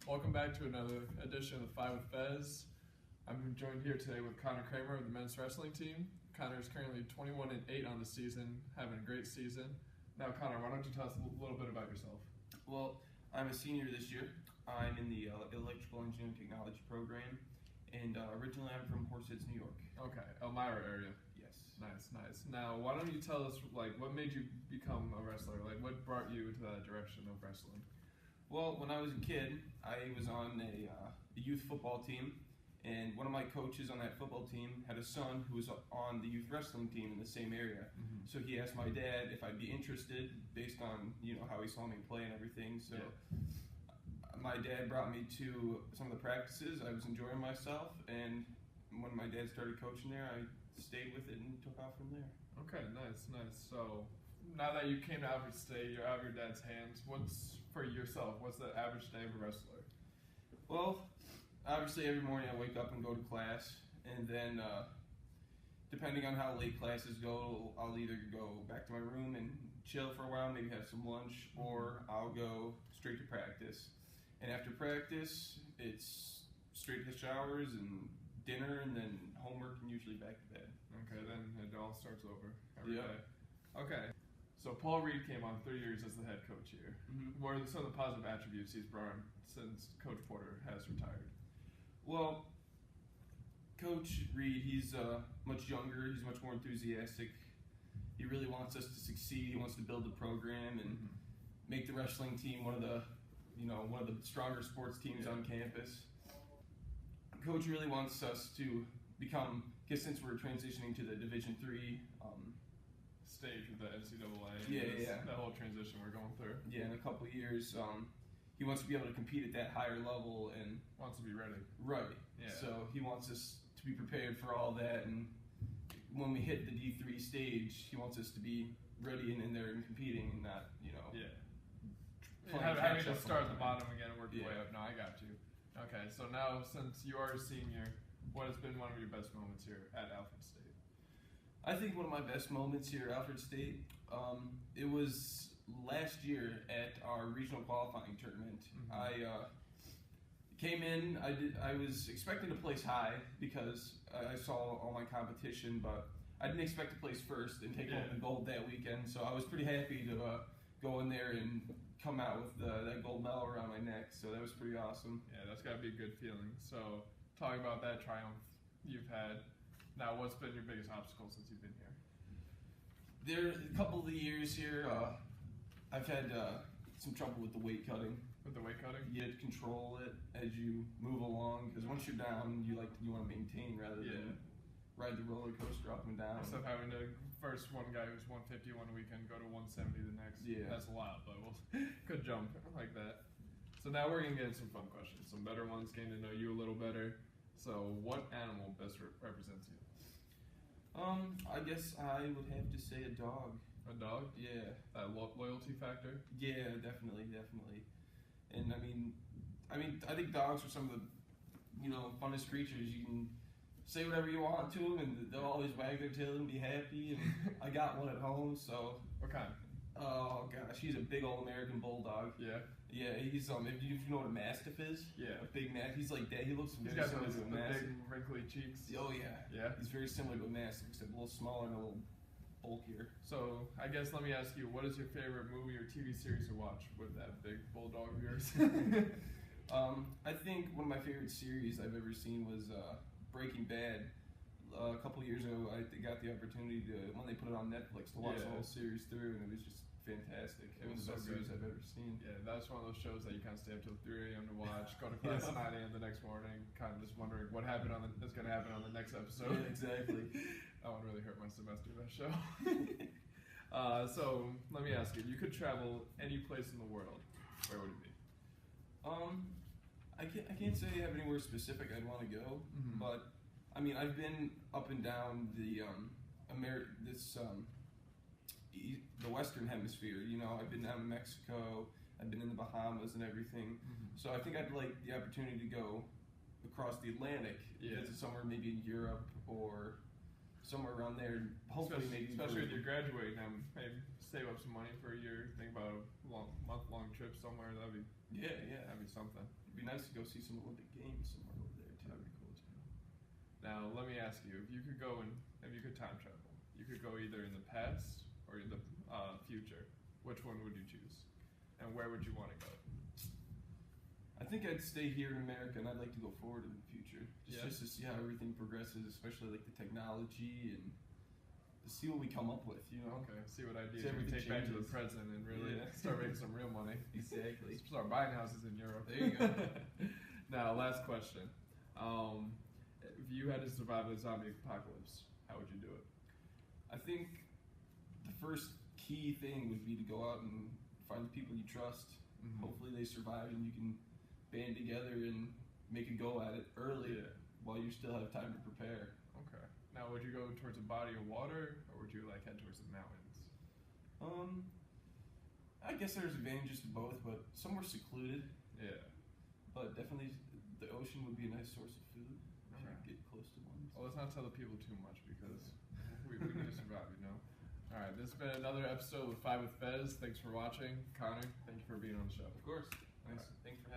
Welcome back to another edition of the Five with Fez. I'm joined here today with Konnor Kremer of the men's wrestling team. Konnor is currently 21-8 on the season, having a great season. Now, Konnor, why don't you tell us a little bit about yourself? Well, I'm a senior this year. I'm in the electrical engineering technology program, and originally I'm from Horseheads, New York. Okay, Elmira area. Yes. Nice. Now, why don't you tell us, what made you become a wrestler? What brought you into that direction of wrestling? Well, when I was a kid, I was on a youth football team, and one of my coaches on that football team had a son who was on the youth wrestling team in the same area. Mm-hmm. So he asked my dad if I'd be interested based on how he saw me play and everything. So my dad brought me to some of the practices. I was enjoying myself, and when my dad started coaching there, I stayed with it and took off from there. Okay, nice. So now that you came to Alfred State, you're out of your dad's hands. What's for yourself? What's the average day of a wrestler? Well, obviously every morning I wake up and go to class, and then depending on how late classes go, I'll either go back to my room and chill for a while, maybe have some lunch, or I'll go straight to practice. And after practice, it's straight to showers and dinner, and then homework, and usually back to bed. Okay, then it all starts over every day. Okay. So Paul Reed came on 3 years as the head coach here. Mm-hmm. What are some of the positive attributes he's brought since Coach Porter has retired? Well, Coach Reed, he's much younger. He's much more enthusiastic. He really wants us to succeed. He wants to build the program and make the wrestling team one of the stronger sports teams on campus. Coach really wants us to become, since we're transitioning to the Division III stage with the NCAA. Yeah. That whole transition we're going through. Yeah, in a couple of years, he wants to be able to compete at that higher level and wants to be ready. Right. Yeah. So he wants us to be prepared for all that, and when we hit the D3 stage, he wants us to be ready and in there and competing, and not having to start at the bottom again and work your way up. No, I got you. Okay, so now since you are a senior, what has been one of your best moments here at Alfred State? I think one of my best moments here at Alfred State, it was last year at our regional qualifying tournament. Mm-hmm. I came in, I was expecting to place high because I saw all my competition, but I didn't expect to place first and take home the gold that weekend, so I was pretty happy to go in there and come out with that gold medal around my neck, so that was pretty awesome. Yeah, that's got to be a good feeling. So talking about that triumph you've had, now what's been your biggest obstacle since you've been here? There, a couple of the years here, I've had some trouble with the weight cutting. With the weight cutting? You have to control it as you move along, because once you're down, you want to maintain rather than ride the roller coaster up and down. Instead of having to first one guy who's 150 one weekend go to 170 the next. Yeah. That's a lot, but good jump like that. So now we're going to get into some fun questions, some better ones, getting to know you a little better. So what animal best represents you? I guess I would have to say a dog. A dog? Yeah. That loyalty factor? Yeah, definitely. And I think dogs are some of the, funnest creatures. You can say whatever you want to them, and they'll always wag their tail and be happy. And I got one at home, so. What kind? Oh gosh, he's a big old American bulldog. Yeah. Yeah, he's if you know what a mastiff is. Yeah. A big mastiff. He's like that. He looks very similar to a mastiff. Big wrinkly cheeks. Oh yeah. Yeah. He's very similar to a mastiff, except a little smaller and a little bulkier. So I guess let me ask you, what is your favorite movie or TV series to watch with that big bulldog of yours? I think one of my favorite series I've ever seen was Breaking Bad. A couple years ago, I got the opportunity when they put it on Netflix, to watch the whole series through, and it was just fantastic. It was the best series I've ever seen. Yeah, that's one of those shows that you kind of stay up till 3 a.m. to watch, go to class at 9 a.m. the next morning, kind of just wondering what happened is going to happen on the next episode. Yeah, exactly. That one really hurt my semester, that show. So let me ask you could travel any place in the world, where would it be? I can't say I have anywhere specific I'd want to go, but I've been up and down the the Western Hemisphere. I've been down in Mexico, I've been in the Bahamas and everything. So I think I'd like the opportunity to go across the Atlantic, visit somewhere maybe in Europe or somewhere around there. Hopefully, especially if you're graduating, maybe save up some money for a year. Think about a month-long trip somewhere. That'd be something. It'd be nice to go see some Olympic Games somewhere over there too. That'd be cool too. Now, let me ask you: if you could go and if you could time travel, you could go either in the past or in the future. Which one would you choose, and where would you want to go? I think I'd stay here in America, and I'd like to go forward in the future, just to see how everything progresses, especially like the technology and to see what we come up with. You know? Okay. See what ideas we can take back to the present and really start making some real money. Exactly. Start buying houses in Europe. There you go. Now, last question. If you had to survive a zombie apocalypse, how would you do it? I think the first key thing would be to go out and find the people you trust. Mm-hmm. Hopefully they survive and you can band together and make a go at it early while you still have time to prepare. Okay. Now, would you go towards a body of water, or would you head towards the mountains? I guess there's advantages to both, but somewhere secluded. Yeah. But definitely the ocean would be a nice source of food if you could get close to one. Well, let's not tell the people too much because we need to survive, you know? All right, this has been another episode with 5 with Fez. Thanks for watching. Konnor, thank you for being on the show. Of course. Thanks for